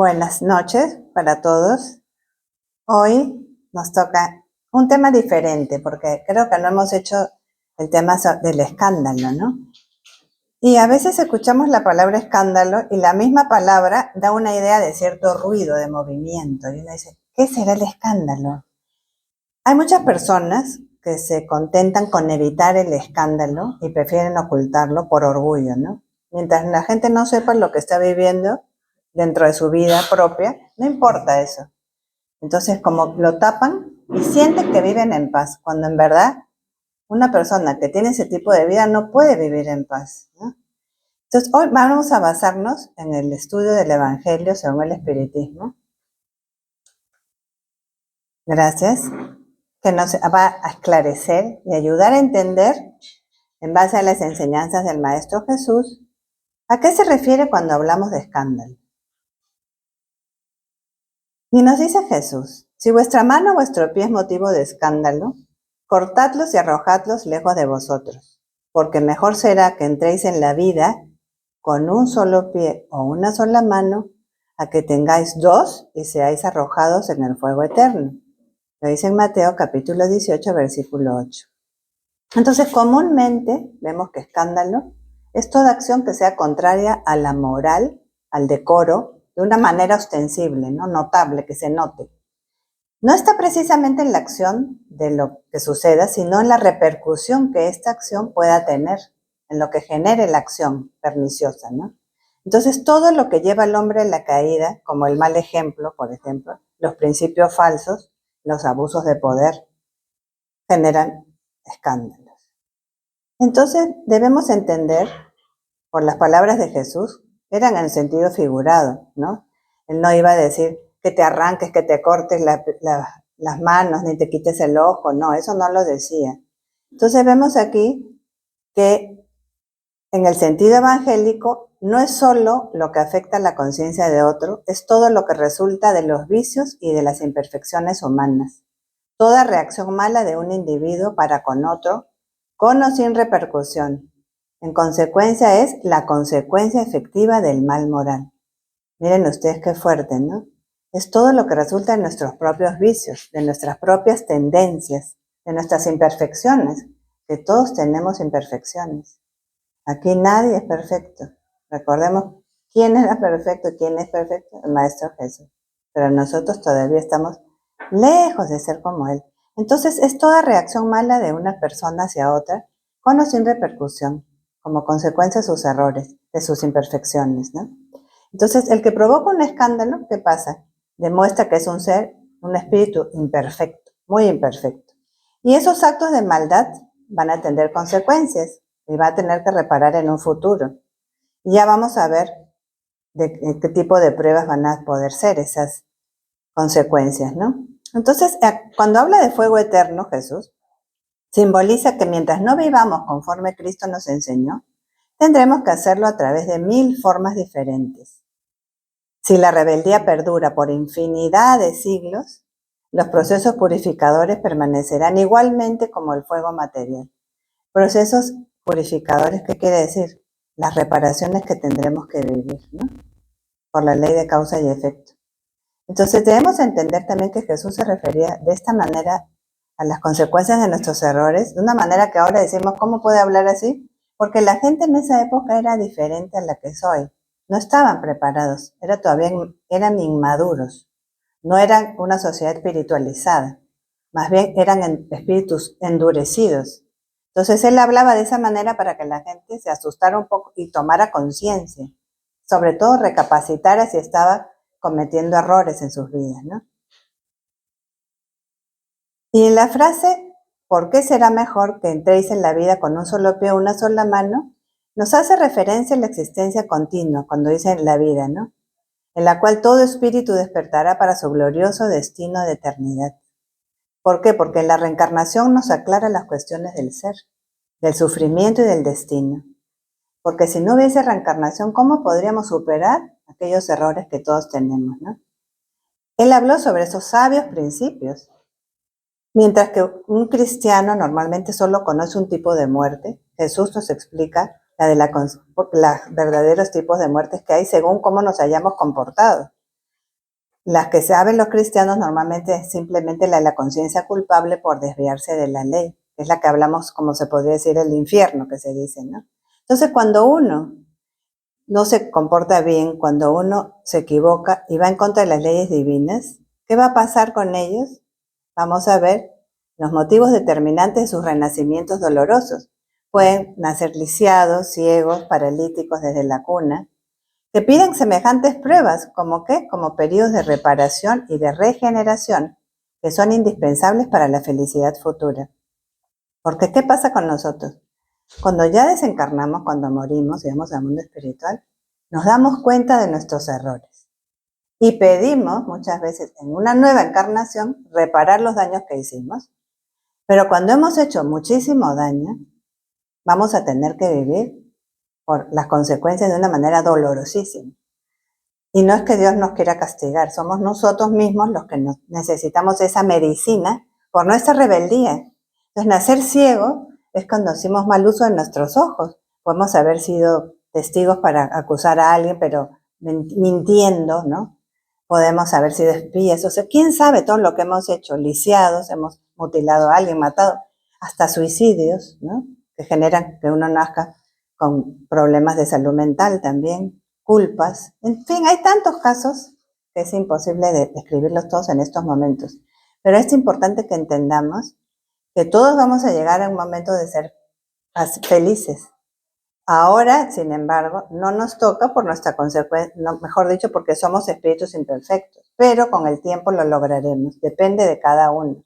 Buenas noches para todos. Hoy nos toca un tema diferente porque creo que no hemos hecho el tema del escándalo, ¿no? Y a veces escuchamos la palabra escándalo y la misma palabra da una idea de cierto ruido, de movimiento. Y uno dice, ¿qué será el escándalo? Hay muchas personas que se contentan con evitar el escándalo y prefieren ocultarlo por orgullo, ¿no? Mientras la gente no sepa lo que está viviendo dentro de su vida propia, no importa eso. Entonces, como lo tapan y sienten que viven en paz, cuando en verdad una persona que tiene ese tipo de vida no puede vivir en paz, ¿no? Entonces, hoy vamos a basarnos en el estudio del Evangelio según el Espiritismo. Gracias. Que nos va a esclarecer y ayudar a entender, en base a las enseñanzas del Maestro Jesús, a qué se refiere cuando hablamos de escándalo. Y nos dice Jesús, si vuestra mano o vuestro pie es motivo de escándalo, cortadlos y arrojadlos lejos de vosotros, porque mejor será que entréis en la vida con un solo pie o una sola mano, a que tengáis dos y seáis arrojados en el fuego eterno. Lo dice en Mateo capítulo 18, versículo 8. Entonces, comúnmente vemos que escándalo es toda acción que sea contraria a la moral, al decoro, de una manera ostensible, ¿no? Notable, que se note. No está precisamente en la acción de lo que suceda, sino en la repercusión que esta acción pueda tener, en lo que genere la acción perniciosa, ¿no? Entonces, todo lo que lleva al hombre a la caída, como el mal ejemplo, por ejemplo, los principios falsos, los abusos de poder, generan escándalos. Entonces, debemos entender, por las palabras de Jesús, eran en sentido figurado, ¿no? Él no iba a decir que te arranques, que te cortes las manos, ni te quites el ojo, no, eso no lo decía. Entonces vemos aquí que en el sentido evangélico no es solo lo que afecta a la conciencia de otro, es todo lo que resulta de los vicios y de las imperfecciones humanas. Toda reacción mala de un individuo para con otro, con o sin repercusión. En consecuencia es la consecuencia efectiva del mal moral. Miren ustedes qué fuerte, ¿no? Es todo lo que resulta de nuestros propios vicios, de nuestras propias tendencias, de nuestras imperfecciones, que todos tenemos imperfecciones. Aquí nadie es perfecto. Recordemos quién era perfecto y quién es perfecto, el Maestro Jesús. Pero nosotros todavía estamos lejos de ser como Él. Entonces es toda reacción mala de una persona hacia otra, con o sin repercusión, como consecuencia de sus errores, de sus imperfecciones, ¿no? Entonces, el que provoca un escándalo, ¿qué pasa? Demuestra que es un ser, un espíritu imperfecto, muy imperfecto. Y esos actos de maldad van a tener consecuencias y va a tener que reparar en un futuro. Y ya vamos a ver de qué tipo de pruebas van a poder ser esas consecuencias, ¿no? Entonces, cuando habla de fuego eterno, Jesús simboliza que mientras no vivamos conforme Cristo nos enseñó, tendremos que hacerlo a través de 1000 formas diferentes. Si la rebeldía perdura por infinidad de siglos, los procesos purificadores permanecerán igualmente como el fuego material. Procesos purificadores, ¿qué quiere decir? Las reparaciones que tendremos que vivir, ¿no? Por la ley de causa y efecto. Entonces debemos entender también que Jesús se refería de esta manera a las consecuencias de nuestros errores, de una manera que ahora decimos, ¿cómo puede hablar así? Porque la gente en esa época era diferente a la que es hoy. No estaban preparados, eran inmaduros, no eran una sociedad espiritualizada, más bien eran espíritus endurecidos. Entonces él hablaba de esa manera para que la gente se asustara un poco y tomara conciencia, sobre todo recapacitara si estaba cometiendo errores en sus vidas, ¿no? Y en la frase, ¿por qué será mejor que entréis en la vida con un solo pie o una sola mano? Nos hace referencia a la existencia continua, cuando dice la vida, ¿no? En la cual todo espíritu despertará para su glorioso destino de eternidad. ¿Por qué? Porque la reencarnación nos aclara las cuestiones del ser, del sufrimiento y del destino. Porque si no hubiese reencarnación, ¿cómo podríamos superar aquellos errores que todos tenemos, ¿no? Él habló sobre esos sabios principios. Mientras que un cristiano normalmente solo conoce un tipo de muerte, Jesús nos explica los verdaderos tipos de muertes que hay según cómo nos hayamos comportado. Las que saben los cristianos normalmente es simplemente la conciencia culpable por desviarse de la ley, que es la que hablamos, como se podría decir, el infierno que se dice, ¿no? Entonces, cuando uno no se comporta bien, cuando uno se equivoca y va en contra de las leyes divinas, ¿qué va a pasar con ellos? Vamos a ver los motivos determinantes de sus renacimientos dolorosos. Pueden nacer lisiados, ciegos, paralíticos desde la cuna, que piden semejantes pruebas, ¿como qué? Como periodos de reparación y de regeneración, que son indispensables para la felicidad futura. Porque, ¿qué pasa con nosotros? Cuando ya desencarnamos, cuando morimos y vamos al mundo espiritual, nos damos cuenta de nuestros errores y pedimos muchas veces en una nueva encarnación reparar los daños que hicimos. Pero cuando hemos hecho muchísimo daño, vamos a tener que vivir por las consecuencias de una manera dolorosísima. Y no es que Dios nos quiera castigar, somos nosotros mismos los que necesitamos esa medicina por nuestra rebeldía. Entonces, nacer ciego es cuando hicimos mal uso de nuestros ojos. Podemos haber sido testigos para acusar a alguien, pero mintiendo, ¿no? Podemos haber sido espías, o sea, quién sabe todo lo que hemos hecho, lisiados, hemos mutilado a alguien, matado, hasta suicidios, ¿no? Que generan que uno nazca con problemas de salud mental también, culpas, en fin, hay tantos casos que es imposible de describirlos todos en estos momentos. Pero es importante que entendamos que todos vamos a llegar a un momento de ser felices. Ahora, sin embargo, no nos toca por nuestra consecuencia, no, mejor dicho, porque somos espíritus imperfectos, pero con el tiempo lo lograremos, depende de cada uno.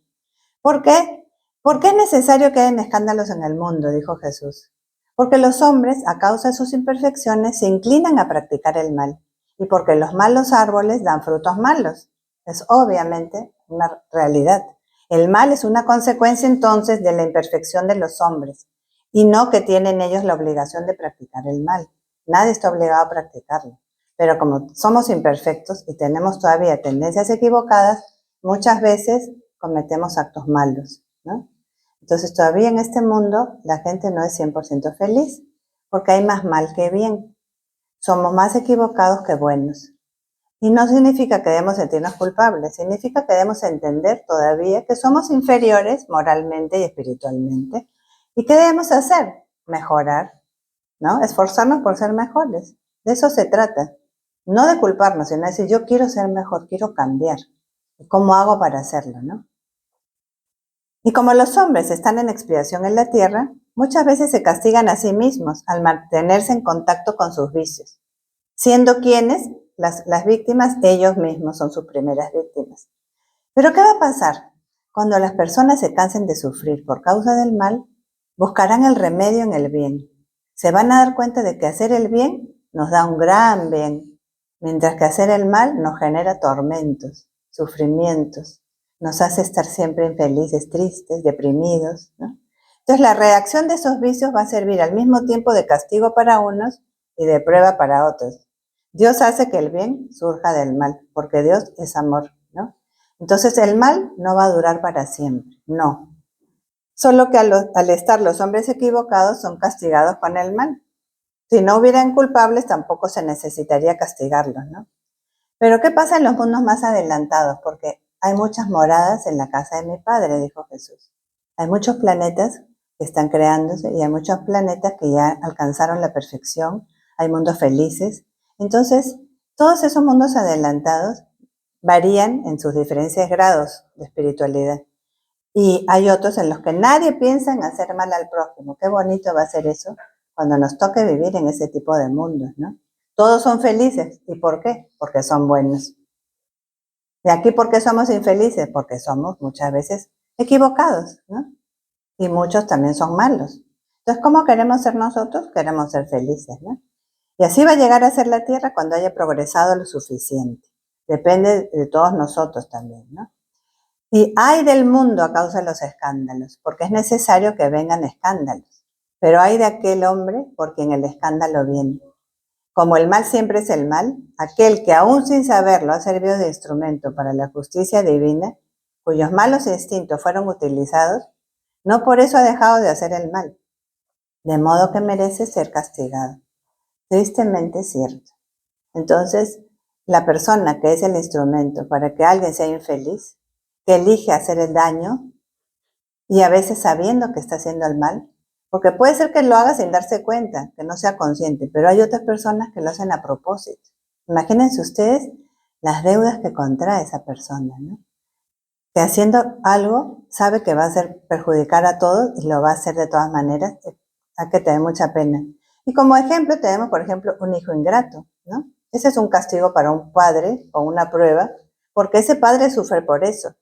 ¿Por qué? Porque es necesario que hayan escándalos en el mundo, dijo Jesús. Porque los hombres, a causa de sus imperfecciones, se inclinan a practicar el mal. Y porque los malos árboles dan frutos malos. Es obviamente una realidad. El mal es una consecuencia entonces de la imperfección de los hombres, y no que tienen ellos la obligación de practicar el mal. Nadie está obligado a practicarlo. Pero como somos imperfectos y tenemos todavía tendencias equivocadas, muchas veces cometemos actos malos, ¿no? Entonces todavía en este mundo la gente no es 100% feliz, porque hay más mal que bien. Somos más equivocados que buenos. Y no significa que debemos sentirnos culpables, significa que debemos entender todavía que somos inferiores moralmente y espiritualmente. ¿Y qué debemos hacer? Mejorar, ¿no? Esforzarnos por ser mejores. De eso se trata. No de culparnos, sino de decir, yo quiero ser mejor, quiero cambiar. ¿Cómo hago para hacerlo, no? Y como los hombres están en expiación en la tierra, muchas veces se castigan a sí mismos al mantenerse en contacto con sus vicios, siendo quienes, las víctimas, ellos mismos son sus primeras víctimas. Pero ¿qué va a pasar? Cuando las personas se cansen de sufrir por causa del mal, buscarán el remedio en el bien. Se van a dar cuenta de que hacer el bien nos da un gran bien, mientras que hacer el mal nos genera tormentos, sufrimientos, nos hace estar siempre infelices, tristes, deprimidos, ¿no? Entonces la reacción de esos vicios va a servir al mismo tiempo de castigo para unos y de prueba para otros. Dios hace que el bien surja del mal, porque Dios es amor, ¿no? Entonces el mal no va a durar para siempre, no. Solo que al estar los hombres equivocados son castigados con el mal. Si no hubieran culpables tampoco se necesitaría castigarlos, ¿no? Pero ¿qué pasa en los mundos más adelantados? Porque hay muchas moradas en la casa de mi Padre, dijo Jesús. Hay muchos planetas que están creándose y hay muchos planetas que ya alcanzaron la perfección, hay mundos felices. Entonces, todos esos mundos adelantados varían en sus diferentes grados de espiritualidad. Y hay otros en los que nadie piensa en hacer mal al prójimo. Qué bonito va a ser eso cuando nos toque vivir en ese tipo de mundos, ¿no? Todos son felices. ¿Y por qué? Porque son buenos. ¿Y aquí por qué somos infelices? Porque somos muchas veces equivocados, ¿no? Y muchos también son malos. Entonces, ¿cómo queremos ser nosotros? Queremos ser felices, ¿no? Y así va a llegar a ser la Tierra cuando haya progresado lo suficiente. Depende de todos nosotros también, ¿no? Y hay del mundo a causa de los escándalos, porque es necesario que vengan escándalos. Pero hay de aquel hombre por quien el escándalo viene. Como el mal siempre es el mal, aquel que aún sin saberlo ha servido de instrumento para la justicia divina, cuyos malos instintos fueron utilizados, no por eso ha dejado de hacer el mal, de modo que merece ser castigado. Tristemente cierto. Entonces, la persona que es el instrumento para que alguien sea infeliz, que elige hacer el daño y a veces sabiendo que está haciendo el mal, porque puede ser que lo haga sin darse cuenta, que no sea consciente, pero hay otras personas que lo hacen a propósito. Imagínense ustedes las deudas que contrae esa persona, ¿no? Que haciendo algo sabe que va a hacer perjudicar a todos y lo va a hacer de todas maneras, hay que tener mucha pena. Y como ejemplo tenemos, por ejemplo, un hijo ingrato, ¿no? Ese es un castigo para un padre o una prueba, porque ese padre sufre por eso.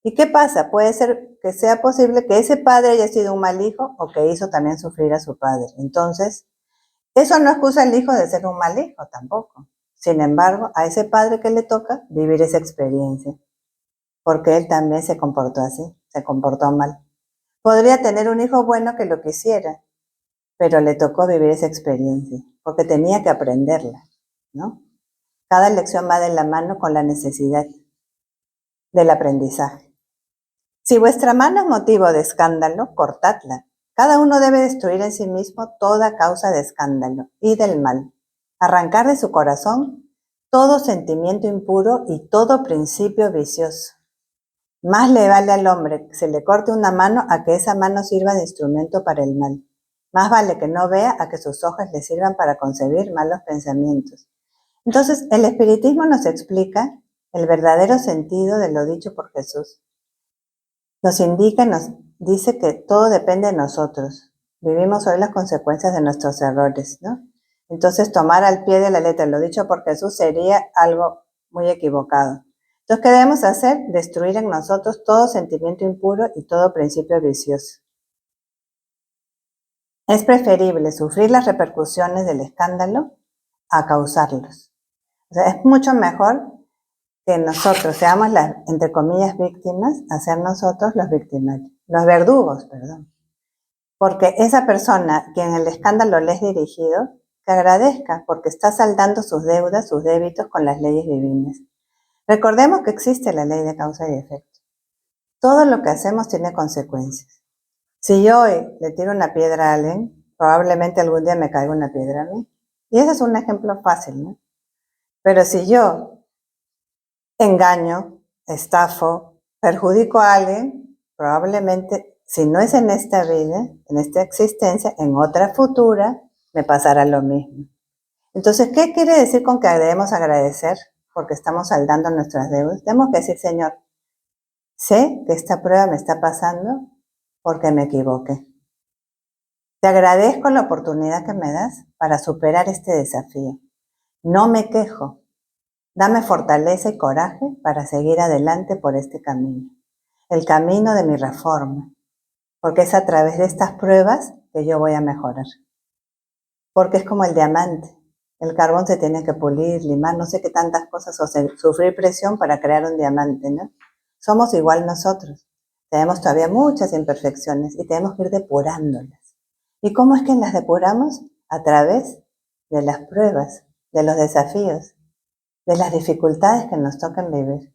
¿Y qué pasa? Puede ser que sea posible que ese padre haya sido un mal hijo o que hizo también sufrir a su padre. Entonces, eso no excusa al hijo de ser un mal hijo tampoco. Sin embargo, a ese padre que le toca vivir esa experiencia, porque él también se comportó así, se comportó mal. Podría tener un hijo bueno que lo quisiera, pero le tocó vivir esa experiencia, porque tenía que aprenderla, ¿no? Cada lección va de la mano con la necesidad del aprendizaje. Si vuestra mano es motivo de escándalo, cortadla. Cada uno debe destruir en sí mismo toda causa de escándalo y del mal. Arrancar de su corazón todo sentimiento impuro y todo principio vicioso. Más le vale al hombre que se le corte una mano a que esa mano sirva de instrumento para el mal. Más vale que no vea a que sus ojos le sirvan para concebir malos pensamientos. Entonces, el espiritismo nos explica el verdadero sentido de lo dicho por Jesús. Nos indica y nos dice que todo depende de nosotros. Vivimos hoy las consecuencias de nuestros errores, ¿no? Entonces, tomar al pie de la letra lo dicho por Jesús sería algo muy equivocado. Entonces, ¿qué debemos hacer? Destruir en nosotros todo sentimiento impuro y todo principio vicioso. Es preferible sufrir las repercusiones del escándalo a causarlos. O sea, es mucho mejor que nosotros seamos las, entre comillas, víctimas, a ser nosotros los victimarios, los verdugos, perdón. Porque esa persona, quien el escándalo le es dirigido, que agradezca porque está saldando sus deudas, sus débitos con las leyes divinas. Recordemos que existe la ley de causa y efecto. Todo lo que hacemos tiene consecuencias. Si yo hoy le tiro una piedra a alguien, probablemente algún día me caiga una piedra a mí. Y ese es un ejemplo fácil, ¿no? Pero si yo engaño, estafo, perjudico a alguien, probablemente, si no es en esta vida, en esta existencia, en otra futura, me pasará lo mismo. Entonces, ¿qué quiere decir con que debemos agradecer? Porque estamos saldando nuestras deudas. Tenemos que decir, Señor, sé que esta prueba me está pasando porque me equivoqué. Te agradezco la oportunidad que me das para superar este desafío. No me quejo. Dame fortaleza y coraje para seguir adelante por este camino. El camino de mi reforma. Porque es a través de estas pruebas que yo voy a mejorar. Porque es como el diamante. El carbón se tiene que pulir, limar, no sé qué tantas cosas, o sufrir presión para crear un diamante, ¿no? Somos igual nosotros. Tenemos todavía muchas imperfecciones y tenemos que ir depurándolas. ¿Y cómo es que las depuramos? A través de las pruebas, de los desafíos, de las dificultades que nos tocan vivir.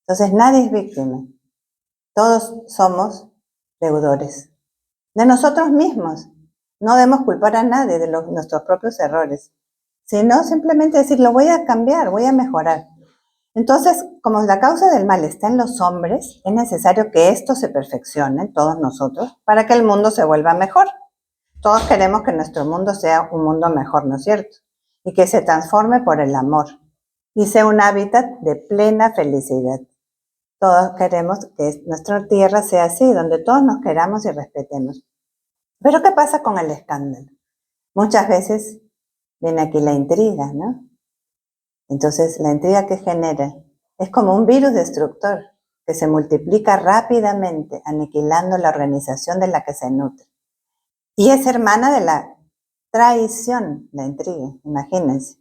Entonces nadie es víctima. Todos somos deudores. De nosotros mismos. No debemos culpar a nadie de nuestros propios errores, sino simplemente decir, lo voy a cambiar, voy a mejorar. Entonces, como la causa del mal está en los hombres, es necesario que esto se perfeccione, todos nosotros, para que el mundo se vuelva mejor. Todos queremos que nuestro mundo sea un mundo mejor, ¿no es cierto? Y que se transforme por el amor y sea un hábitat de plena felicidad. Todos queremos que nuestra tierra sea así, donde todos nos queramos y respetemos. Pero ¿qué pasa con el escándalo? Muchas veces viene aquí la intriga, ¿no? Entonces, la intriga que genera es como un virus destructor que se multiplica rápidamente, aniquilando la organización de la que se nutre. Y es hermana de la traición, la intriga, imagínense.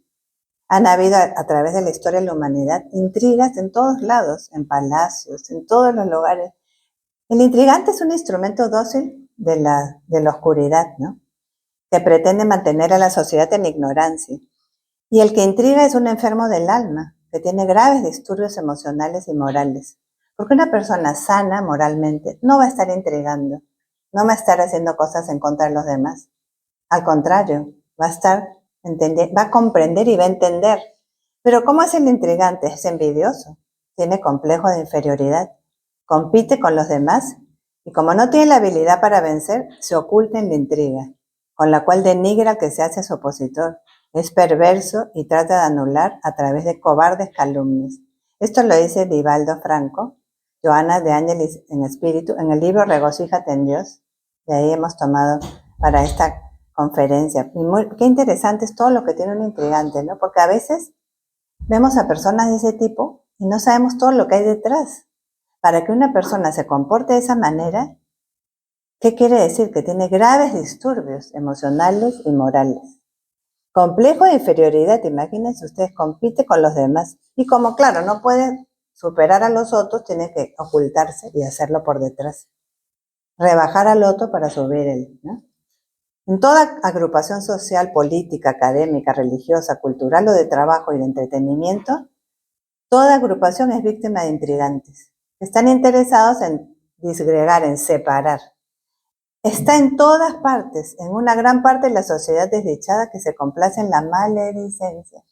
Han habido a través de la historia de la humanidad intrigas en todos lados, en palacios, en todos los lugares. El intrigante es un instrumento dócil de la oscuridad, ¿no? Que pretende mantener a la sociedad en ignorancia. Y el que intriga es un enfermo del alma, que tiene graves disturbios emocionales y morales. Porque una persona sana moralmente no va a estar intrigando, no va a estar haciendo cosas en contra de los demás. Al contrario, va a comprender y va a entender Pero ¿cómo es el intrigante? Es envidioso, tiene complejo de inferioridad, compite con los demás y como no tiene la habilidad para vencer, se oculta en la intriga, con la cual denigra al que se hace su opositor. Es perverso y trata de anular a través de cobardes calumnias. Esto lo dice Vivaldo Franco, Joana de Ángelis en Espíritu, en el libro Regocíjate en Dios. De ahí hemos tomado para esta conferencia. Qué interesante es todo lo que tiene un intrigante, ¿no? Porque a veces vemos a personas de ese tipo y no sabemos todo lo que hay detrás. Para que una persona se comporte de esa manera, ¿qué quiere decir? Que tiene graves disturbios emocionales y morales. Complejo de inferioridad, imagínense ustedes, compite con los demás. Y como, claro, no puede superar a los otros, tiene que ocultarse y hacerlo por detrás. Rebajar al otro para subir él, ¿no? En toda agrupación social, política, académica, religiosa, cultural o de trabajo y de entretenimiento, toda agrupación es víctima de intrigantes. Están interesados en disgregar, en separar. Está en todas partes, en una gran parte de la sociedad desdichada que se complace en la maledicencia.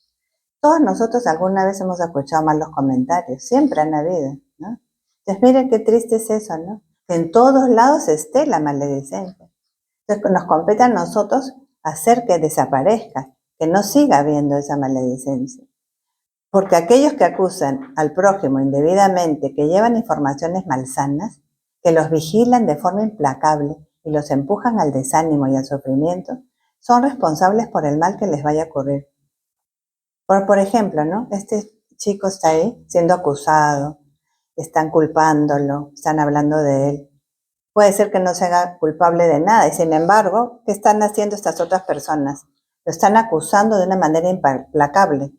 Todos nosotros alguna vez hemos escuchado malos comentarios, siempre han habido, ¿no? Entonces miren qué triste es eso, ¿no? Que en todos lados esté la maledicencia. Entonces nos compete a nosotros hacer que desaparezca, que no siga habiendo esa maledicencia. Porque aquellos que acusan al prójimo indebidamente, que llevan informaciones malsanas, que los vigilan de forma implacable y los empujan al desánimo y al sufrimiento, son responsables por el mal que les vaya a ocurrir. Por ejemplo, ¿no? Este chico está ahí siendo acusado, están culpándolo, están hablando de él. Puede ser que no se haga culpable de nada y sin embargo, ¿qué están haciendo estas otras personas? Lo están acusando de una manera implacable.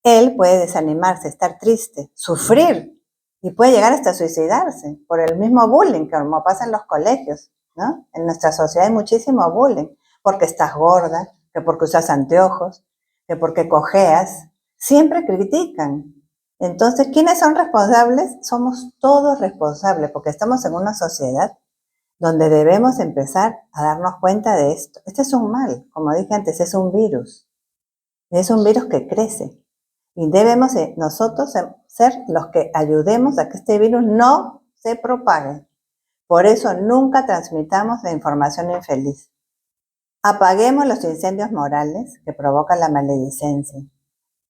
Él puede desanimarse, estar triste, sufrir y puede llegar hasta suicidarse por el mismo bullying que como pasa en los colegios, ¿no? En nuestra sociedad hay muchísimo bullying, porque estás gorda, que porque usas anteojos, que porque cojeas, siempre critican. Entonces, ¿quiénes son responsables? Somos todos responsables, porque estamos en una sociedad donde debemos empezar a darnos cuenta de esto. Este es un mal, como dije antes, es un virus que crece. Y debemos nosotros ser los que ayudemos a que este virus no se propague. Por eso nunca transmitamos la información infeliz. Apaguemos los incendios morales que provocan la maledicencia.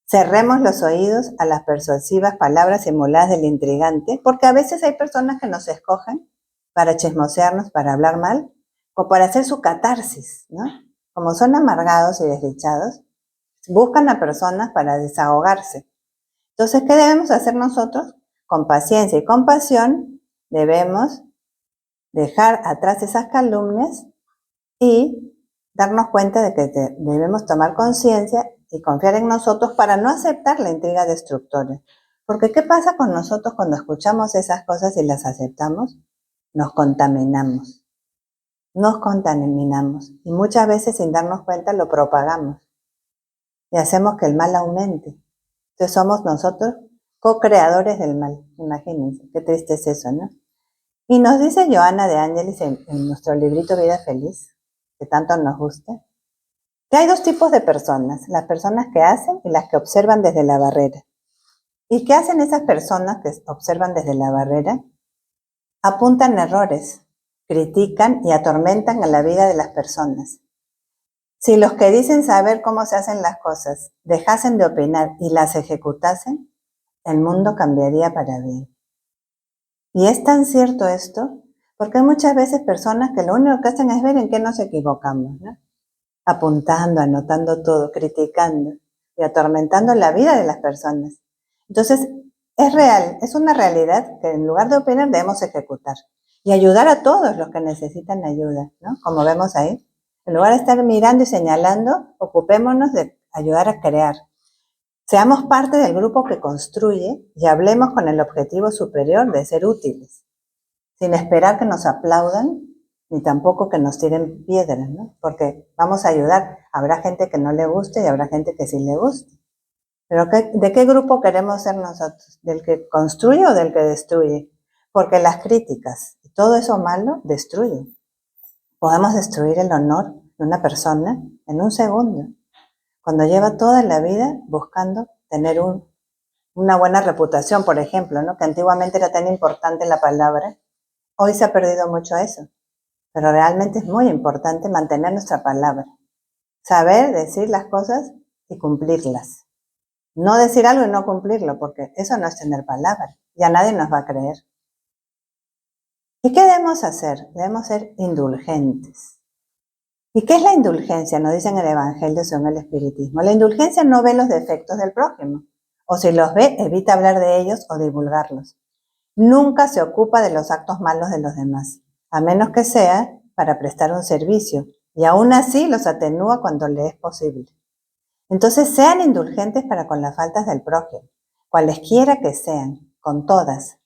Cerremos los oídos a las persuasivas palabras simuladas del intrigante, porque a veces hay personas que nos escogen para chismosearnos, para hablar mal, o para hacer su catarsis, ¿no? Como son amargados y desdichados, buscan a personas para desahogarse. Entonces, ¿qué debemos hacer nosotros? Con paciencia y compasión debemos dejar atrás esas calumnias y darnos cuenta de que debemos tomar conciencia y confiar en nosotros para no aceptar la intriga destructora. Porque ¿qué pasa con nosotros cuando escuchamos esas cosas y las aceptamos? Nos contaminamos y muchas veces sin darnos cuenta lo propagamos y hacemos que el mal aumente. Entonces somos nosotros co-creadores del mal. Imagínense, qué triste es eso, ¿no? Y nos dice Joana de Ángelis en nuestro librito Vida Feliz, que tanto nos gusta, que hay dos tipos de personas, las personas que hacen y las que observan desde la barrera. ¿Y qué hacen esas personas que observan desde la barrera? Apuntan errores, critican y atormentan a la vida de las personas. Si los que dicen saber cómo se hacen las cosas dejasen de opinar y las ejecutasen, el mundo cambiaría para bien. Y es tan cierto esto, porque hay muchas veces personas que lo único que hacen es ver en qué nos equivocamos, ¿no? Apuntando, anotando todo, criticando y atormentando la vida de las personas. Entonces, es real, es una realidad que en lugar de opinar debemos ejecutar y ayudar a todos los que necesitan ayuda, ¿no? Como vemos ahí. En lugar de estar mirando y señalando, ocupémonos de ayudar a crear. Seamos parte del grupo que construye y hablemos con el objetivo superior de ser útiles, sin esperar que nos aplaudan ni tampoco que nos tiren piedras, ¿no? Porque vamos a ayudar. Habrá gente que no le guste y habrá gente que sí le guste. Pero ¿de qué grupo queremos ser nosotros? ¿Del que construye o del que destruye? Porque las críticas y todo eso malo destruyen. Podemos destruir el honor de una persona en un segundo, cuando lleva toda la vida buscando tener una buena reputación, por ejemplo, ¿no? Que antiguamente era tan importante la palabra. Hoy se ha perdido mucho eso, pero realmente es muy importante mantener nuestra palabra. Saber decir las cosas y cumplirlas. No decir algo y no cumplirlo, porque eso no es tener palabra. Ya nadie nos va a creer. ¿Y qué debemos hacer? Debemos ser indulgentes. ¿Y qué es la indulgencia? Nos dicen en el Evangelio según el Espiritismo. La indulgencia no ve los defectos del prójimo, o si los ve, evita hablar de ellos o divulgarlos. Nunca se ocupa de los actos malos de los demás, a menos que sea para prestar un servicio, y aún así los atenúa cuando le es posible. Entonces sean indulgentes para con las faltas del prójimo, cualesquiera que sean, con todas.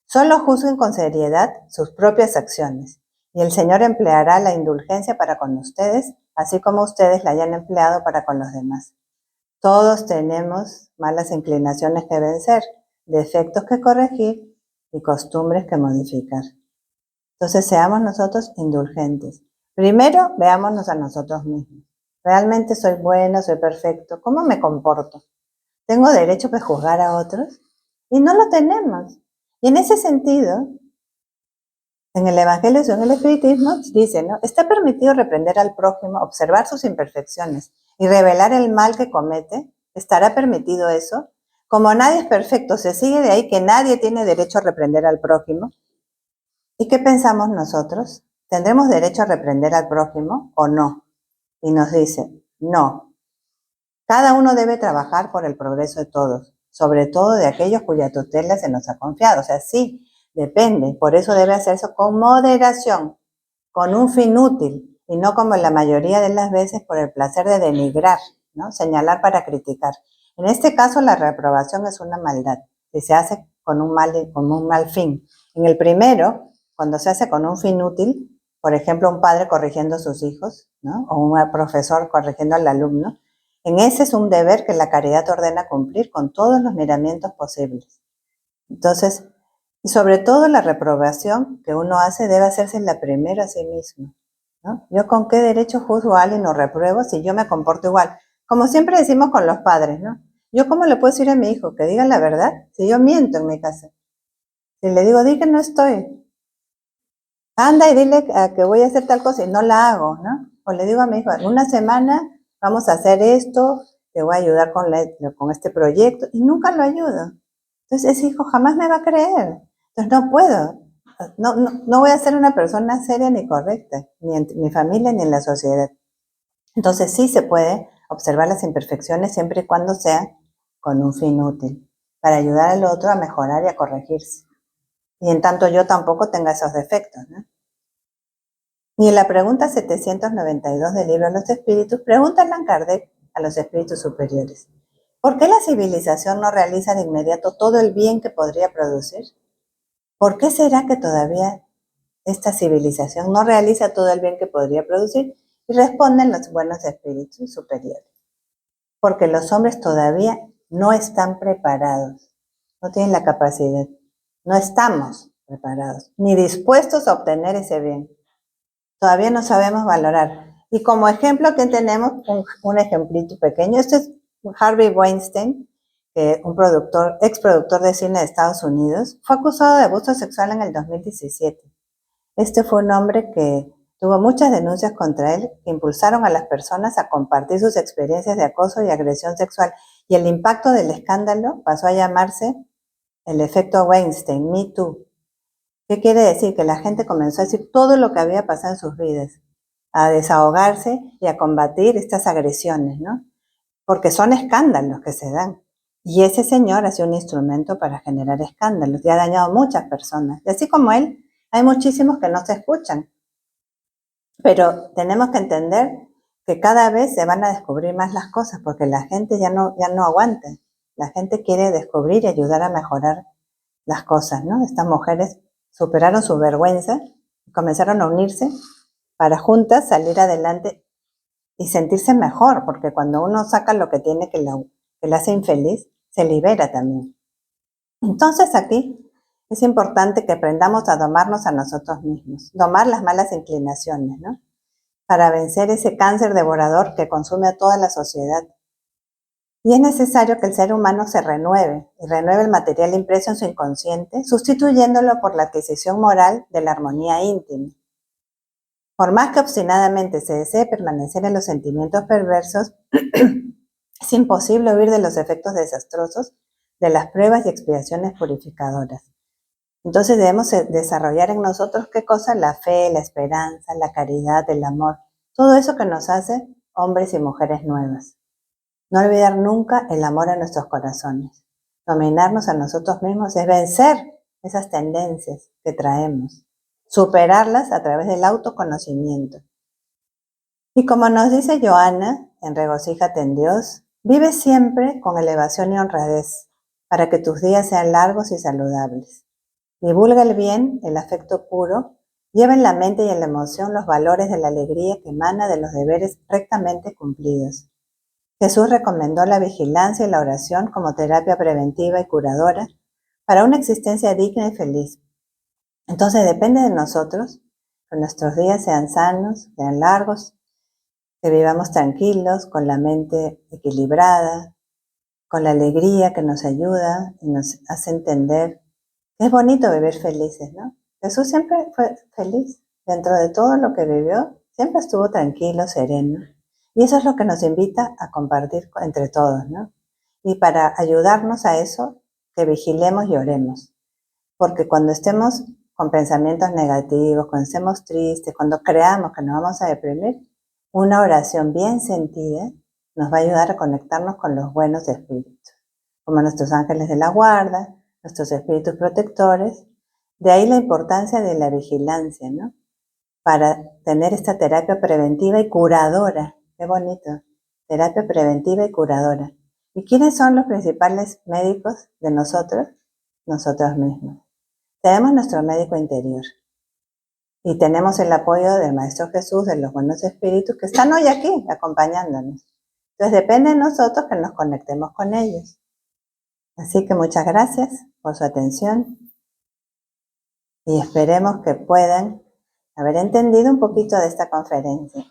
Solo juzguen con seriedad sus propias acciones, y el Señor empleará la indulgencia para con ustedes, así como ustedes la hayan empleado para con los demás. Todos tenemos malas inclinaciones que vencer, defectos que corregir y costumbres que modificar. Entonces seamos nosotros indulgentes. Primero, veámonos a nosotros mismos. ¿Realmente soy bueno, soy perfecto? ¿Cómo me comporto? ¿Tengo derecho a juzgar a otros? Y no lo tenemos. Y en ese sentido, en el Evangelio según el Espiritismo dice, ¿no? Está permitido reprender al prójimo, observar sus imperfecciones y revelar el mal que comete. ¿Estará permitido eso? Como nadie es perfecto, se sigue de ahí que nadie tiene derecho a reprender al prójimo. ¿Y qué pensamos nosotros? ¿Tendremos derecho a reprender al prójimo o no? Y nos dice, no. Cada uno debe trabajar por el progreso de todos, sobre todo de aquellos cuya tutela se nos ha confiado. O sea, sí, depende. Por eso debe hacerse con moderación, con un fin útil, y no como la mayoría de las veces por el placer de denigrar, ¿no? Señalar para criticar. En este caso, la reprobación es una maldad, si se hace con un mal fin. En el primero, cuando se hace con un fin útil, por ejemplo, un padre corrigiendo a sus hijos, ¿no? O un profesor corrigiendo al alumno, en ese es un deber que la caridad ordena cumplir con todos los miramientos posibles. Entonces, y sobre todo la reprobación que uno hace debe hacerse la primera a sí mismo, ¿no? ¿Yo con qué derecho juzgo a alguien o repruebo si yo me comporto igual? Como siempre decimos con los padres, ¿no? ¿Yo cómo le puedo decir a mi hijo que diga la verdad si yo miento en mi casa? Si le digo, di que no estoy, anda y dile que voy a hacer tal cosa y no la hago, ¿no? O le digo a mi hijo, en una semana vamos a hacer esto, te voy a ayudar con este proyecto, y nunca lo ayudo. Entonces ese hijo jamás me va a creer. Entonces no puedo, no voy a ser una persona seria ni correcta, ni en mi familia ni en la sociedad. Entonces sí se puede observar las imperfecciones siempre y cuando sea con un fin útil, para ayudar al otro a mejorar y a corregirse. Y en tanto yo tampoco tenga esos defectos, ¿no? Y en la pregunta 792 del libro de los espíritus, pregunta Allan Kardec a los espíritus superiores: ¿por qué la civilización no realiza de inmediato todo el bien que podría producir? ¿Por qué será que todavía esta civilización no realiza todo el bien que podría producir? Y responden los buenos espíritus superiores: porque los hombres todavía no están preparados, no tienen la capacidad, no estamos preparados, ni dispuestos a obtener ese bien. Todavía no sabemos valorar. Y como ejemplo, aquí tenemos un ejemplito pequeño. Este es Harvey Weinstein, un ex productor de cine de Estados Unidos. Fue acusado de abuso sexual en el 2017. Este fue un hombre que tuvo muchas denuncias contra él que impulsaron a las personas a compartir sus experiencias de acoso y agresión sexual. Y el impacto del escándalo pasó a llamarse el efecto Weinstein, Me Too. ¿Qué quiere decir? Que la gente comenzó a decir todo lo que había pasado en sus vidas, a desahogarse y a combatir estas agresiones, ¿no? Porque son escándalos que se dan. Y ese señor ha sido un instrumento para generar escándalos y ha dañado a muchas personas. Y así como él, hay muchísimos que no se escuchan. Pero tenemos que entender que cada vez se van a descubrir más las cosas porque la gente ya no aguanta. La gente quiere descubrir y ayudar a mejorar las cosas, ¿no? Estas mujeres superaron su vergüenza y comenzaron a unirse para juntas salir adelante y sentirse mejor, porque cuando uno saca lo que tiene que le hace infeliz, se libera también. Entonces aquí es importante que aprendamos a domarnos a nosotros mismos, domar las malas inclinaciones, ¿no? Para vencer ese cáncer devorador que consume a toda la sociedad. Y es necesario que el ser humano se renueve y renueve el material impreso en su inconsciente, sustituyéndolo por la adquisición moral de la armonía íntima. Por más que obstinadamente se desee permanecer en los sentimientos perversos, es imposible huir de los efectos desastrosos de las pruebas y expiaciones purificadoras. Entonces debemos desarrollar en nosotros, ¿qué cosa? La fe, la esperanza, la caridad, el amor, todo eso que nos hace hombres y mujeres nuevas. No olvidar nunca el amor a nuestros corazones. Dominarnos a nosotros mismos es vencer esas tendencias que traemos, superarlas a través del autoconocimiento. Y como nos dice Joana en Regocíjate en Dios, vive siempre con elevación y honradez, para que tus días sean largos y saludables. Divulga el bien, el afecto puro, lleva en la mente y en la emoción los valores de la alegría que emana de los deberes rectamente cumplidos. Jesús recomendó la vigilancia y la oración como terapia preventiva y curadora para una existencia digna y feliz. Entonces depende de nosotros que nuestros días sean sanos, sean largos, que vivamos tranquilos, con la mente equilibrada, con la alegría que nos ayuda y nos hace entender que es bonito vivir felices, ¿no? Jesús siempre fue feliz. Dentro de todo lo que vivió, siempre estuvo tranquilo, sereno. Y eso es lo que nos invita a compartir entre todos, ¿no? Y para ayudarnos a eso, que vigilemos y oremos. Porque cuando estemos con pensamientos negativos, cuando estemos tristes, cuando creamos que nos vamos a deprimir, una oración bien sentida nos va a ayudar a conectarnos con los buenos espíritus, como nuestros ángeles de la guarda, nuestros espíritus protectores. De ahí la importancia de la vigilancia, ¿no? Para tener esta terapia preventiva y curadora. Qué bonito. Terapia preventiva y curadora. ¿Y quiénes son los principales médicos de nosotros? Nosotros mismos. Tenemos nuestro médico interior. Y tenemos el apoyo del Maestro Jesús, de los buenos espíritus que están hoy aquí acompañándonos. Entonces depende de nosotros que nos conectemos con ellos. Así que muchas gracias por su atención y esperemos que puedan haber entendido un poquito de esta conferencia.